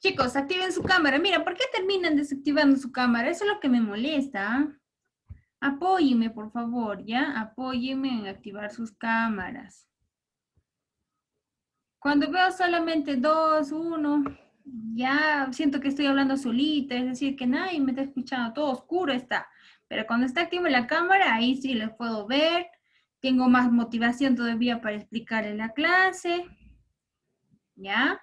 Chicos, activen su cámara. Mira, ¿por qué terminan desactivando su cámara? Eso es lo que me molesta. Apóyenme, por favor, ¿ya? Apóyenme en activar sus cámaras. Cuando veo solamente dos, uno, ya siento que estoy hablando solita, es decir, que nadie me está escuchando, todo oscuro está. Pero cuando está activa la cámara, ahí sí les puedo ver. Tengo más motivación todavía para explicar en la clase. ¿Ya?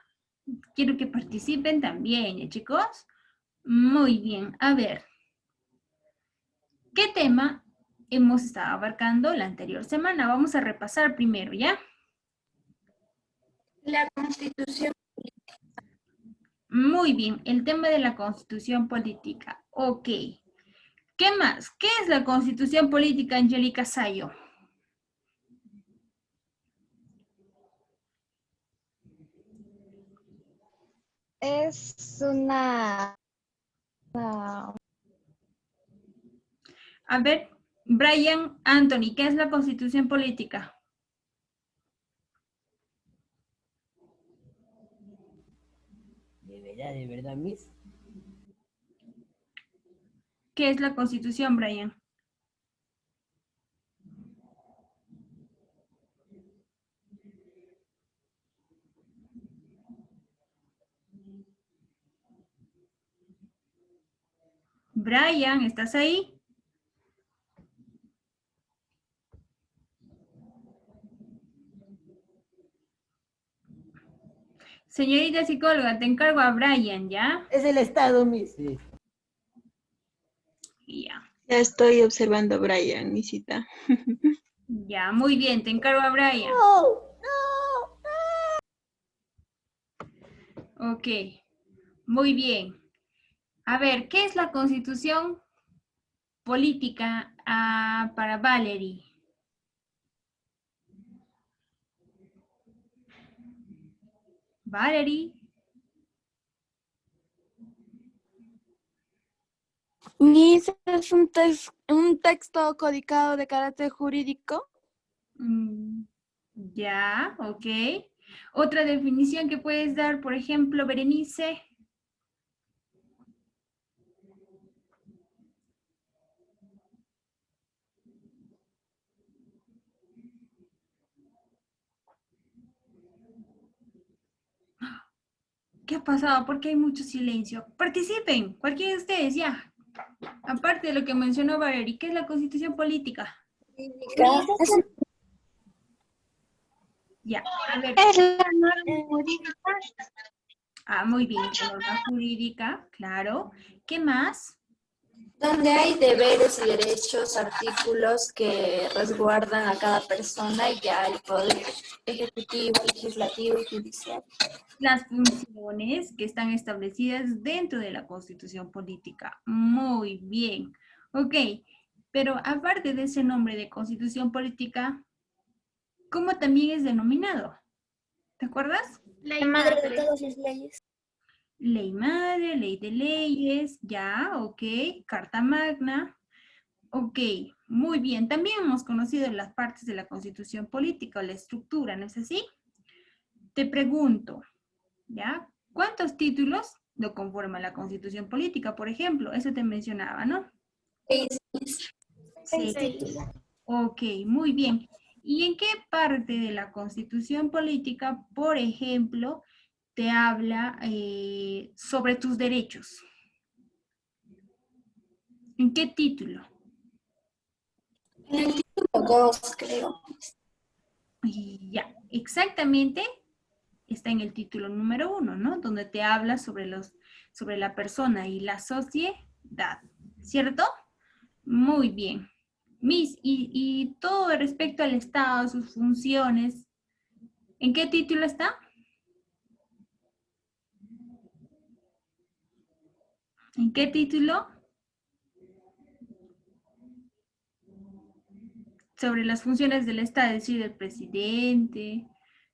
Quiero que participen también, ¿ya, chicos? Muy bien. A ver, ¿qué tema hemos estado abarcando la anterior semana? Vamos a repasar primero, ¿ya? La Constitución. Muy bien, el tema de la constitución política. Ok. ¿Qué más? ¿Qué es la constitución política, Angélica Sayo? Es una... A ver, Brian Anthony, ¿qué es la constitución política? De verdad, Miss. ¿Qué es la constitución, Brian? Brian, ¿estás ahí? Señorita psicóloga, te encargo a Brian, ¿ya? Es el Estado, Miss. Sí. Ya. Ya estoy observando a Brian, mi cita. Ya, muy bien, te encargo a Brian. Ok, muy bien. A ver, ¿qué es la constitución política para Valerie? Valerie. Miss, es un texto codicado de carácter jurídico. Ya, ok. Otra definición que puedes dar, por ejemplo, Berenice. ¿Qué ha pasado? ¿Por qué hay mucho silencio? Participen, cualquiera de ustedes, ya. Aparte de lo que mencionó Valerie, ¿qué es la constitución política? Ya, a ver. Es la norma jurídica Ah, muy bien, la norma jurídica, claro. ¿Qué más? Donde hay deberes y derechos, artículos que resguardan a cada persona y ya el poder ejecutivo, legislativo y judicial. Las funciones que están establecidas dentro de la Constitución política. Muy bien. Ok, pero aparte de ese nombre de Constitución política, ¿cómo también es denominado? ¿Te acuerdas? la madre de todas las leyes. Ley madre, ley de leyes, ya, ok. Carta magna, ok. Muy bien, también hemos conocido las partes de la Constitución política o la estructura, ¿no es así? Te pregunto, ¿ya? ¿Cuántos títulos lo conforma la Constitución política, por ejemplo? Eso te mencionaba, ¿no? 6. Sí. Ok, muy bien. ¿Y en qué parte de la Constitución política, por ejemplo, te habla sobre tus derechos? ¿En qué título? En el título 2, creo. Ya, exactamente está en el título número 1, ¿no? Donde te habla sobre la persona y la sociedad, ¿cierto? Muy bien. Miss, y todo respecto al Estado, sus funciones, ¿en qué título está? ¿En qué título? Sobre las funciones del Estado, es decir, del presidente,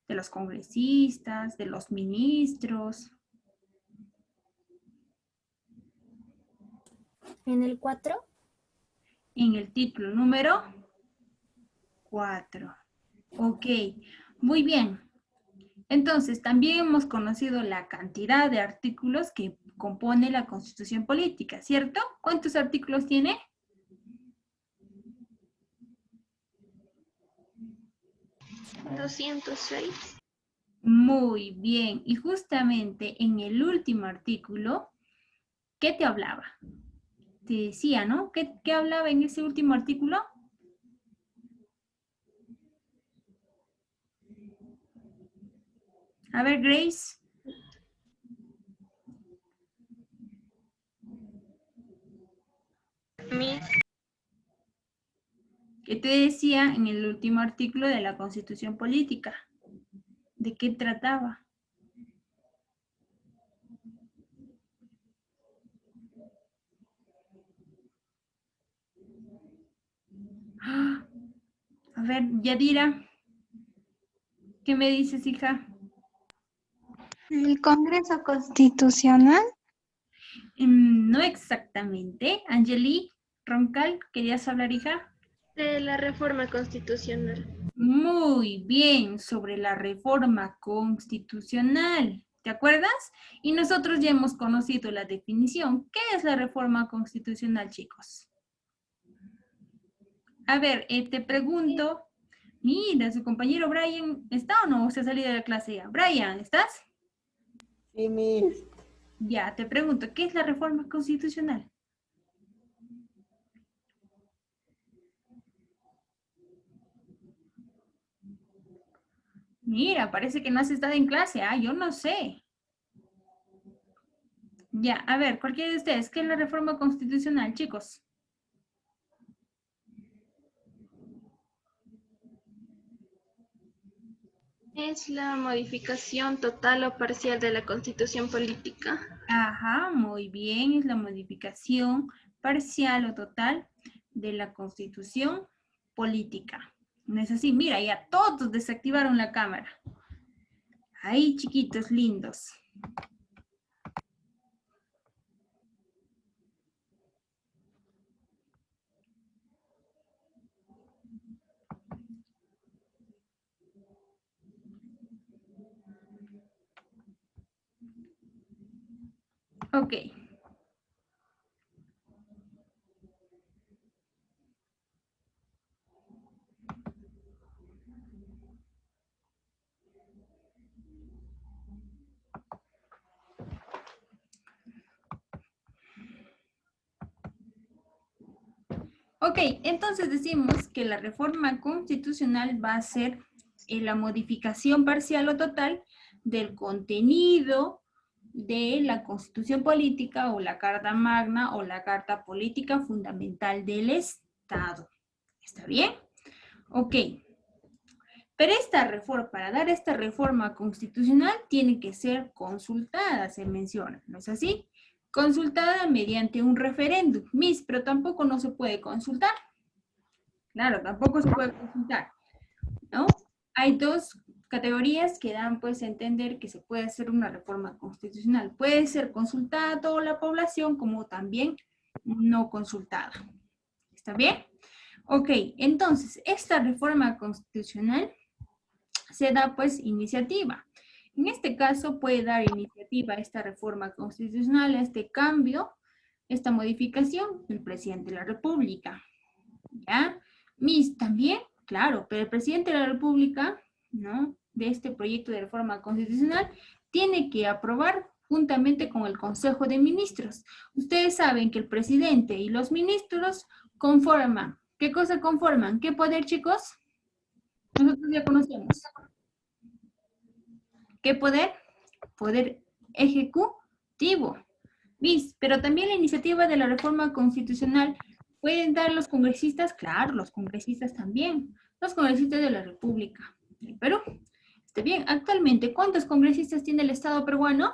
de los congresistas, de los ministros. En el 4. En el título número 4. Ok, muy bien. Entonces, también hemos conocido la cantidad de artículos que compone la Constitución Política, ¿cierto? ¿Cuántos artículos tiene? 206. Muy bien. Y justamente en el último artículo, ¿qué te hablaba? Te decía, ¿no? ¿Qué hablaba en ese último artículo? A ver, Grace. ¿Qué te decía en el último artículo de la Constitución Política? ¿De qué trataba? ¡Ah! A ver, Yadira, ¿qué me dices, hija? El Congreso Constitucional. No exactamente. Angeli, Roncal, ¿querías hablar, hija? De la reforma constitucional. Muy bien, sobre la reforma constitucional. ¿Te acuerdas? Y nosotros ya hemos conocido la definición. ¿Qué es la reforma constitucional, chicos? A ver, te pregunto. Mira, su compañero Brian, ¿está o no? ¿Se ha salido de la clase ya? Brian, ¿estás? Sí, Miss. Ya, te pregunto, ¿qué es la reforma constitucional? Mira, parece que no has estado en clase, yo no sé. Ya, a ver, cualquiera de ustedes, ¿qué es la reforma constitucional, chicos? Es la modificación total o parcial de la constitución política. Ajá, muy bien, es la modificación parcial o total de la constitución política. ¿No es así? Mira, ya todos desactivaron la cámara. Ahí, chiquitos lindos. Ok. Ok, entonces decimos que la reforma constitucional va a ser la modificación parcial o total del contenido de la Constitución Política o la Carta Magna o la Carta Política Fundamental del Estado. ¿Está bien? Ok. Pero esta reforma, para dar esta reforma constitucional, tiene que ser consultada, se menciona, ¿no es así? Consultada mediante un referéndum. Miss, pero tampoco no se puede consultar. Claro, tampoco se puede consultar, ¿no? Hay dos categorías que dan pues a entender que se puede hacer una reforma constitucional. Puede ser consultada a toda la población como también no consultada. ¿Está bien? Ok, entonces esta reforma constitucional se da pues iniciativa. En este caso puede dar iniciativa a esta reforma constitucional, a este cambio, esta modificación, el presidente de la República. ¿Ya? Miss, también, claro, pero el presidente de la República, ¿no? De este proyecto de reforma constitucional, tiene que aprobar juntamente con el Consejo de Ministros. Ustedes saben que el presidente y los ministros conforman. ¿Qué cosa conforman? ¿Qué poder, chicos? Nosotros ya conocemos. ¿Qué poder? Poder ejecutivo. Miss, pero también la iniciativa de la reforma constitucional ¿pueden dar los congresistas? Claro, los congresistas también. Los congresistas de la República del Perú. Está bien. Actualmente, ¿cuántos congresistas tiene el Estado peruano?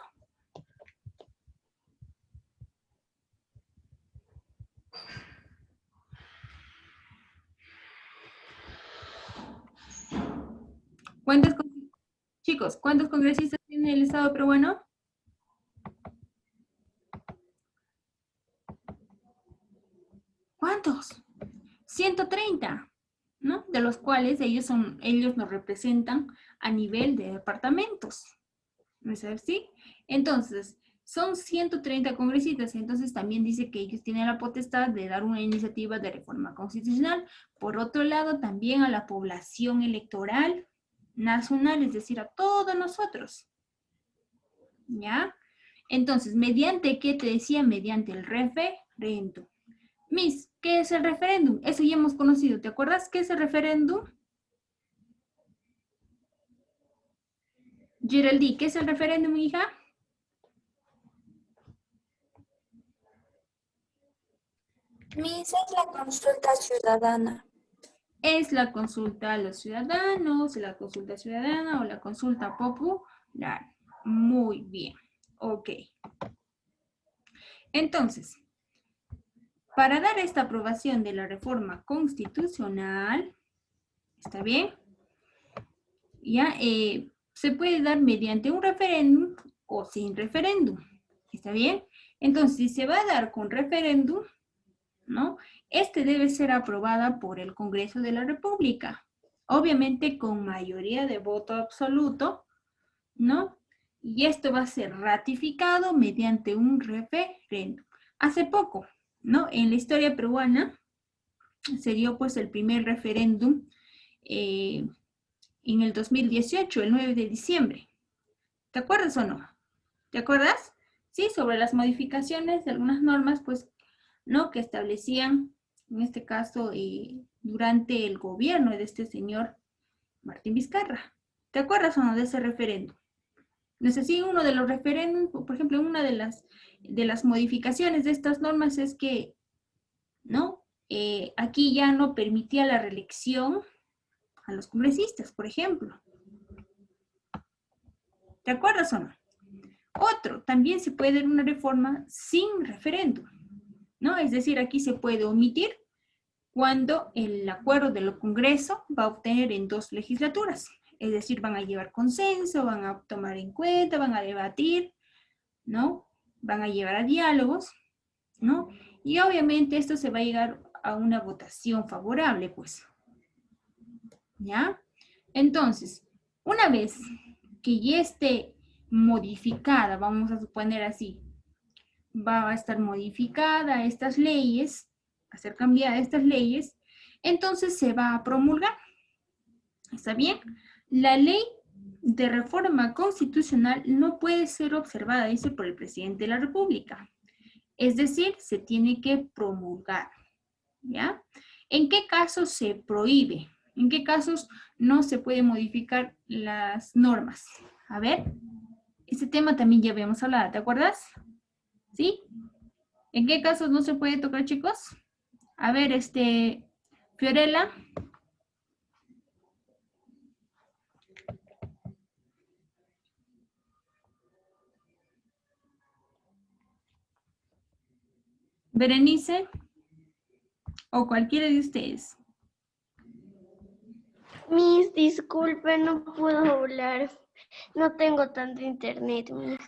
¿Cuántos, chicos, cuántos congresistas tiene el Estado peruano? ¿Cuántos? 130. ¿no? De los cuales ellos nos representan a nivel de departamentos. ¿No es así? Entonces, son 130 congresistas, entonces también dice que ellos tienen la potestad de dar una iniciativa de reforma constitucional. Por otro lado, también a la población electoral nacional, es decir, a todos nosotros. ¿Ya? Entonces, ¿mediante qué te decía? Mediante el referéndum. Miss, ¿qué es el referéndum? Eso ya hemos conocido. ¿Te acuerdas qué es el referéndum? Geraldine, ¿qué es el referéndum, hija? Miss, es la consulta ciudadana. Es la consulta a los ciudadanos, la consulta ciudadana o la consulta popular. Muy bien. Ok. Entonces, para dar esta aprobación de la reforma constitucional, ¿está bien? Ya, se puede dar mediante un referéndum o sin referéndum. ¿Está bien? Entonces, si se va a dar con referéndum, ¿no? Este debe ser aprobada por el Congreso de la República. Obviamente con mayoría de voto absoluto, ¿no? Y esto va a ser ratificado mediante un referéndum. Hace poco, ¿no? En la historia peruana se dio pues el primer referéndum en el 2018, el 9 de diciembre. ¿Te acuerdas o no? ¿Te acuerdas? Sí, sobre las modificaciones de algunas normas, pues, ¿no? Que establecían, en este caso, durante el gobierno de este señor Martín Vizcarra. ¿Te acuerdas o no de ese referéndum? No sé si uno de los referéndums, por ejemplo, una de las modificaciones de estas normas es que, ¿no? Aquí ya no permitía la reelección a los congresistas, por ejemplo. ¿Te acuerdas o no? Otro, también se puede dar una reforma sin referéndum, ¿no? Es decir, aquí se puede omitir cuando el acuerdo del Congreso va a obtener en 2 legislaturas. Es decir, van a llevar consenso, van a tomar en cuenta, van a debatir, ¿no? Van a llevar a diálogos, ¿no? Y obviamente esto se va a llegar a una votación favorable, pues. ¿Ya? Entonces, una vez que ya esté modificada, vamos a suponer así, va a estar modificada estas leyes, a ser cambiadas estas leyes, entonces se va a promulgar. ¿Está bien? La ley de reforma constitucional no puede ser observada, dice, por el presidente de la República. Es decir, se tiene que promulgar. ¿Ya? ¿En qué casos se prohíbe? ¿En qué casos no se puede modificar las normas? A ver, ese tema también ya habíamos hablado, ¿te acuerdas? ¿Sí? ¿En qué casos no se puede tocar, chicos? A ver, Fiorella. Berenice. O cualquiera de ustedes. Miss, disculpe, no puedo hablar. No tengo tanto internet, Miss.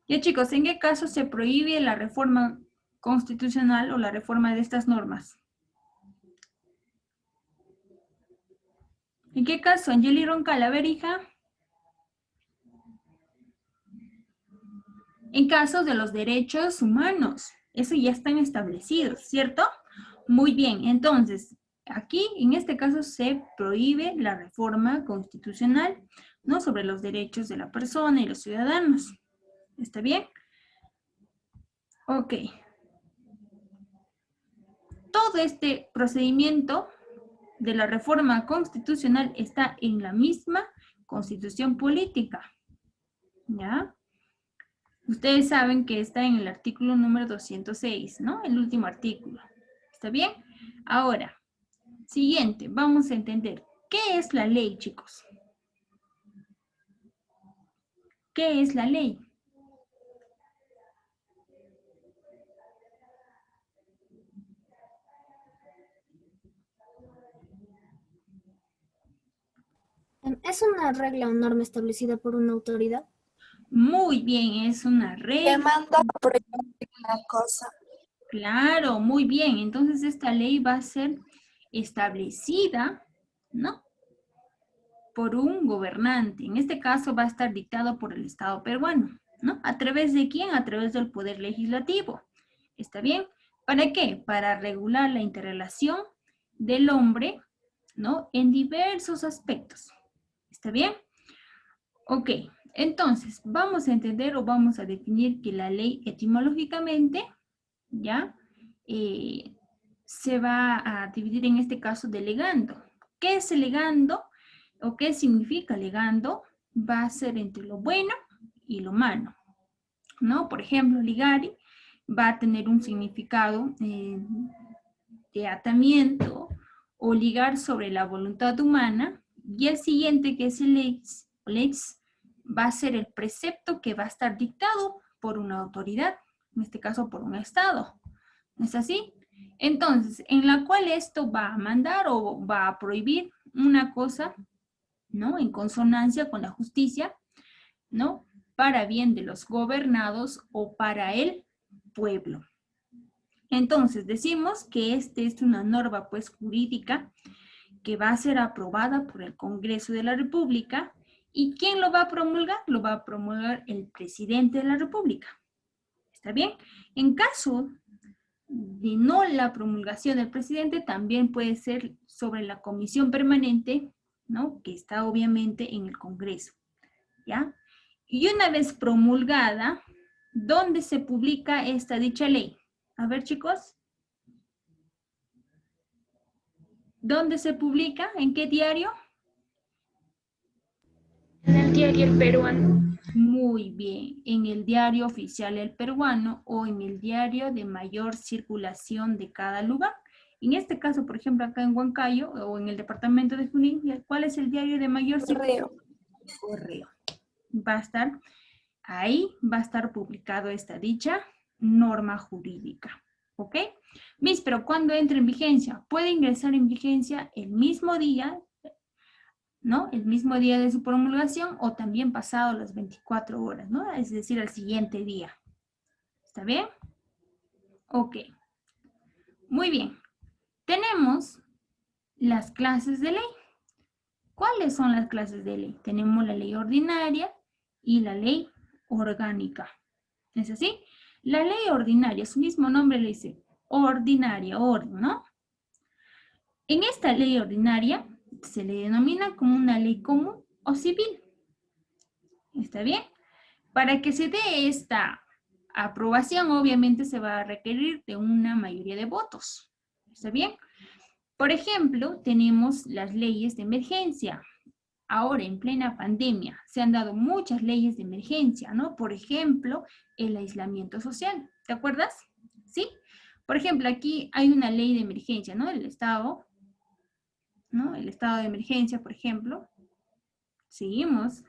Ya, chicos, ¿en qué caso se prohíbe la reforma constitucional o la reforma de estas normas? ¿En qué caso? Angeli Roncal, a ver, hija. En casos de los derechos humanos. Eso ya están establecidos, ¿cierto? Muy bien, entonces, aquí en este caso se prohíbe la reforma constitucional, ¿no? Sobre los derechos de la persona y los ciudadanos. ¿Está bien? Ok. Todo este procedimiento de la reforma constitucional está en la misma constitución política. ¿Ya? Ustedes saben que está en el artículo número 206, ¿no? El último artículo. ¿Está bien? Ahora, siguiente, vamos a entender. ¿Qué es la ley, chicos? ¿Qué es la ley? ¿Es una regla o norma establecida por una autoridad? Muy bien, es una regla. Que manda a prohibir una cosa. Claro, muy bien. Entonces esta ley va a ser establecida, ¿no? Por un gobernante. En este caso va a estar dictado por el Estado peruano, ¿no? ¿A través de quién? A través del Poder Legislativo. ¿Está bien? ¿Para qué? Para regular la interrelación del hombre, ¿no? En diversos aspectos. ¿Está bien? Ok, entonces vamos a entender o vamos a definir que la ley etimológicamente, ¿ya? Se va a dividir en este caso de legando. ¿Qué es el legando? ¿O qué significa legando? Va a ser entre lo bueno y lo malo, ¿no? Por ejemplo, ligari va a tener un significado de atamiento o ligar sobre la voluntad humana, y el siguiente, que es el lex, va a ser el precepto que va a estar dictado por una autoridad, en este caso por un Estado. ¿No es así? Entonces, en la cual esto va a mandar o va a prohibir una cosa, ¿no? En consonancia con la justicia, ¿no? Para bien de los gobernados o para el pueblo. Entonces, decimos que este es una norma, pues, jurídica que va a ser aprobada por el Congreso de la República. ¿Y quién lo va a promulgar? Lo va a promulgar el presidente de la República. ¿Está bien? En caso de no la promulgación del presidente, también puede ser sobre la comisión permanente, ¿no? Que está obviamente en el Congreso, ¿ya? Y una vez promulgada, ¿dónde se publica esta dicha ley? A ver, chicos. ¿Dónde se publica? ¿En qué diario? En el diario El Peruano. Muy bien, en el diario oficial El Peruano o en el diario de mayor circulación de cada lugar. En este caso, por ejemplo, acá en Huancayo o en el departamento de Junín, ¿cuál es el diario de mayor circulación? Correo. Va a estar, ahí va a estar publicado esta dicha norma jurídica. ¿Ok? Miss, pero ¿cuándo entra en vigencia? Puede ingresar en vigencia el mismo día, ¿no? El mismo día de su promulgación o también pasado las 24 horas, ¿no? Es decir, al siguiente día. ¿Está bien? Ok. Muy bien. Tenemos las clases de ley. ¿Cuáles son las clases de ley? Tenemos la ley ordinaria y la ley orgánica. ¿Es así? La ley ordinaria, su mismo nombre le dice ordinaria, orden, ¿no? En esta ley ordinaria se le denomina como una ley común o civil. ¿Está bien? Para que se dé esta aprobación, obviamente se va a requerir de una mayoría de votos. ¿Está bien? Por ejemplo, tenemos las leyes de emergencia. Ahora, en plena pandemia, se han dado muchas leyes de emergencia, ¿no? Por ejemplo, el aislamiento social. ¿Te acuerdas? ¿Sí? Por ejemplo, aquí hay una ley de emergencia, ¿no? El estado, ¿no? El estado de emergencia, por ejemplo. Seguimos.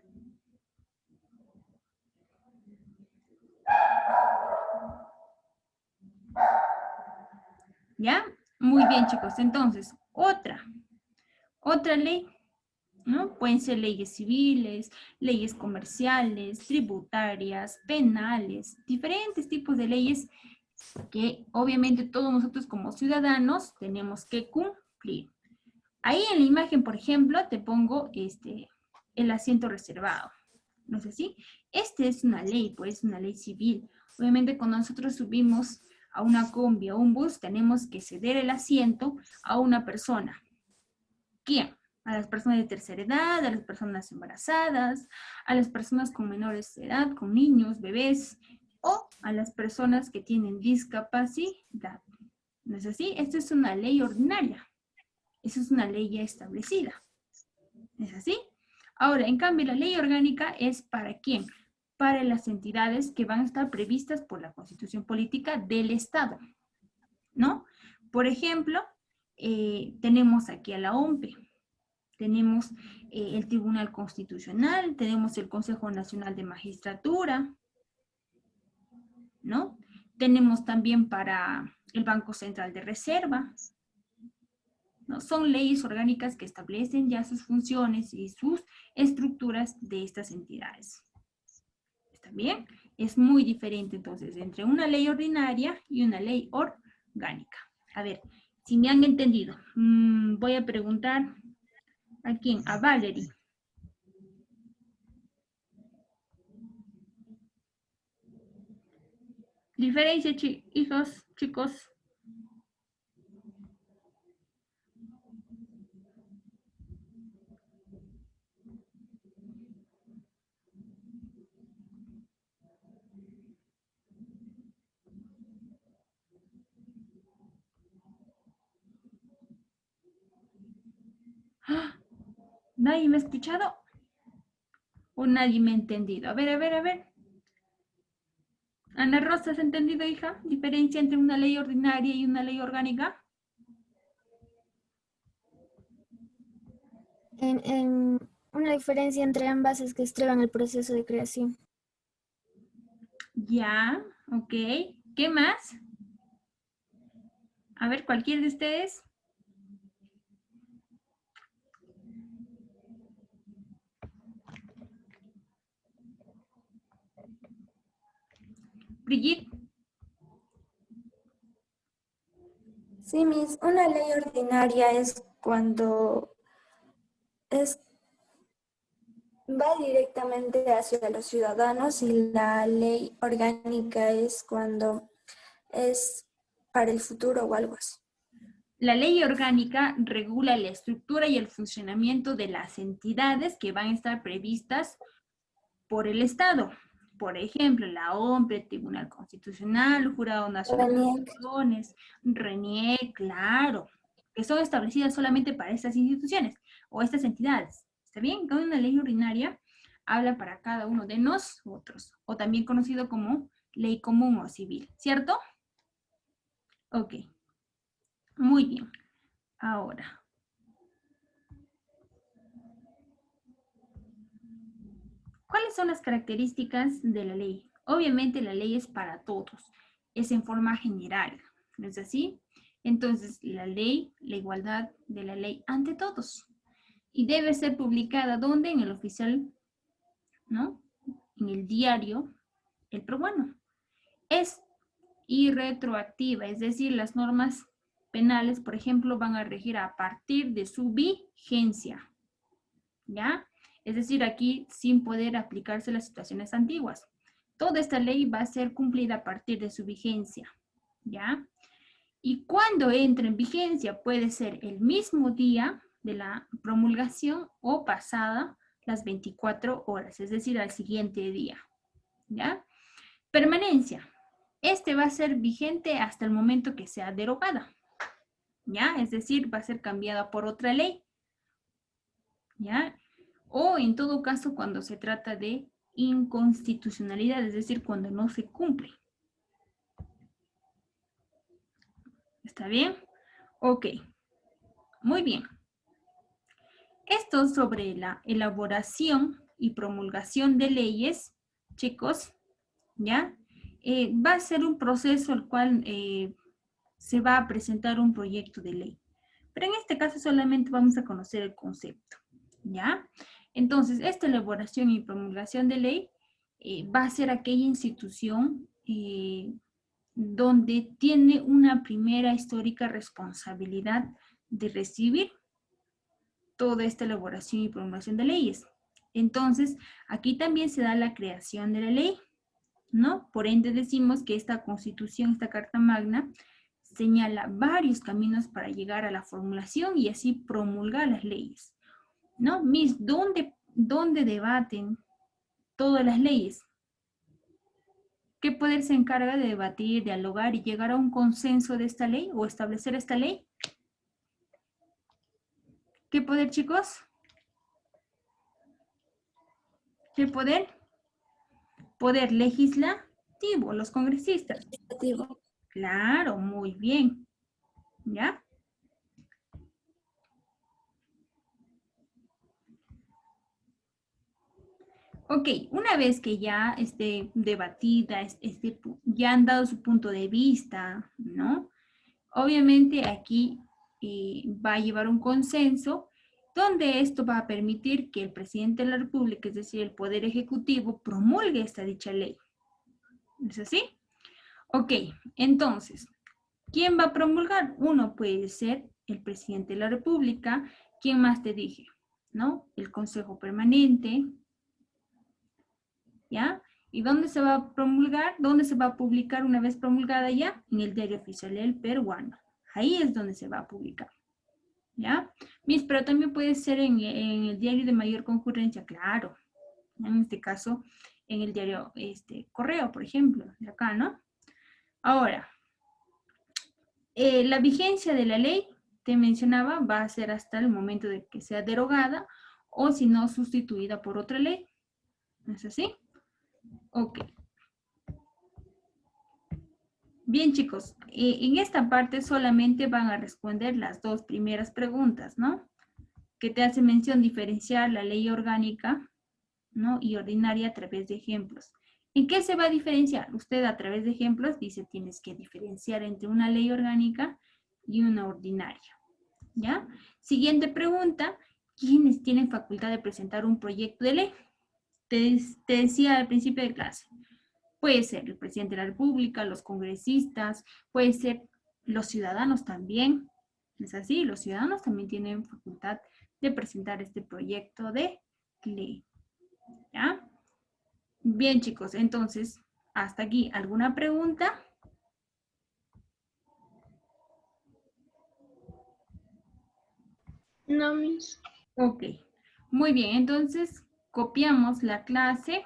¿Ya? Muy bien, chicos. Entonces, otra ley, ¿no? Pueden ser leyes civiles, leyes comerciales, tributarias, penales, diferentes tipos de leyes que obviamente todos nosotros como ciudadanos tenemos que cumplir. Ahí en la imagen, por ejemplo, te pongo el asiento reservado. ¿No es así? Esta es una ley, pues, una ley civil. Obviamente cuando nosotros subimos a una combi o un bus, tenemos que ceder el asiento a una persona. ¿Quién? A las personas de tercera edad, a las personas embarazadas, a las personas con menores de edad, con niños, bebés, o a las personas que tienen discapacidad. ¿No es así? Esta es una ley ordinaria. Esa es una ley ya establecida. ¿Es así? Ahora, en cambio, la ley orgánica es ¿para quién? Para las entidades que van a estar previstas por la Constitución Política del Estado, ¿no? Por ejemplo, tenemos aquí a la OMPE, tenemos el Tribunal Constitucional, tenemos el Consejo Nacional de Magistratura, ¿no? Tenemos también para el Banco Central de Reserva, ¿no? Son leyes orgánicas que establecen ya sus funciones y sus estructuras de estas entidades. ¿Está bien? Es muy diferente entonces entre una ley ordinaria y una ley orgánica. A ver, si me han entendido, voy a preguntar a quién, a Valerie. Diferencia, hijos, chicos. ¡Ah! ¿Nadie me ha escuchado? ¿O nadie me ha entendido? A ver, a ver, a ver. Ana Rosa, ¿has entendido, hija? ¿Diferencia entre una ley ordinaria y una ley orgánica? Una diferencia entre ambas es que estriban el proceso de creación. Ya, ok. ¿Qué más? A ver, cualquiera de ustedes. Brigitte. Sí, Miss, una ley ordinaria es cuando va directamente hacia los ciudadanos y la ley orgánica es cuando es para el futuro o algo así. La ley orgánica regula la estructura y el funcionamiento de las entidades que van a estar previstas por el Estado. Por ejemplo, la OMPE, el Tribunal Constitucional, el Jurado Nacional de Elecciones, RENIEC, claro, que son establecidas solamente para estas instituciones o estas entidades. ¿Está bien? Cada una ley ordinaria habla para cada uno de nosotros, o también conocido como ley común o civil, ¿cierto? Ok. Muy bien. Ahora. ¿Cuáles son las características de la ley? Obviamente la ley es para todos, es en forma general, ¿no es así? Entonces, la ley, la igualdad de la ley ante todos. Y debe ser publicada, ¿dónde? En el oficial, ¿no? En el diario, el peruano. Es irretroactiva, es decir, las normas penales, por ejemplo, van a regir a partir de su vigencia, ¿ya? Es decir, aquí sin poder aplicarse las situaciones antiguas. Toda esta ley va a ser cumplida a partir de su vigencia, ¿ya? Y cuando entre en vigencia puede ser el mismo día de la promulgación o pasada las 24 horas, es decir, al siguiente día, ¿ya? Permanencia. Este va a ser vigente hasta el momento que sea derogada, ¿ya? Es decir, va a ser cambiada por otra ley, ¿ya? O en todo caso cuando se trata de inconstitucionalidad, es decir, cuando no se cumple. ¿Está bien? Ok. Muy bien. Esto sobre la elaboración y promulgación de leyes, chicos, ¿ya? Va a ser un proceso el cual se va a presentar un proyecto de ley. Pero en este caso solamente vamos a conocer el concepto, ¿ya? Entonces, esta elaboración y promulgación de ley va a ser aquella institución donde tiene una primera histórica responsabilidad de recibir toda esta elaboración y promulgación de leyes. Entonces, aquí también se da la creación de la ley, ¿no? Por ende decimos que esta Constitución, esta Carta Magna, señala varios caminos para llegar a la formulación y así promulgar las leyes, ¿no? Miss, ¿dónde debaten todas las leyes? ¿Qué poder se encarga de debatir, dialogar y llegar a un consenso de esta ley o establecer esta ley? ¿Qué poder, chicos? ¿Qué poder? Poder legislativo, los congresistas. Legislativo. Claro, muy bien. ¿Ya? Ok, una vez que ya esté debatida, ya han dado su punto de vista, ¿no? Obviamente aquí va a llevar un consenso donde esto va a permitir que el presidente de la República, es decir, el Poder Ejecutivo, promulgue esta dicha ley. ¿Es así? Ok, entonces, ¿quién va a promulgar? Uno puede ser el presidente de la República. ¿Quién más te dije? ¿No? El Consejo Permanente. ¿Ya? ¿Y dónde se va a promulgar? ¿Dónde se va a publicar una vez promulgada ya? En el Diario Oficial del Peruano. Ahí es donde se va a publicar. ¿Ya? Pero también puede ser en el diario de mayor concurrencia, claro. En este caso, en el diario Correo, por ejemplo, de acá, ¿no? Ahora, la vigencia de la ley, te mencionaba, va a ser hasta el momento de que sea derogada o si no, sustituida por otra ley. ¿No es así? Ok. Bien, chicos, en esta parte solamente van a responder las dos primeras preguntas, ¿no? Que te hace mención diferenciar la ley orgánica, ¿no? Y ordinaria a través de ejemplos. ¿En qué se va a diferenciar? Usted a través de ejemplos dice tienes que diferenciar entre una ley orgánica y una ordinaria, ¿ya? Siguiente pregunta, ¿quiénes tienen facultad de presentar un proyecto de ley? Te decía al principio de clase. Puede ser el presidente de la República, los congresistas, puede ser los ciudadanos también. ¿Es así? Los ciudadanos también tienen facultad de presentar este proyecto de ley. ¿Ya? Bien, chicos, entonces, hasta aquí, ¿alguna pregunta? No, Miss. Ok, muy bien, entonces copiamos la clase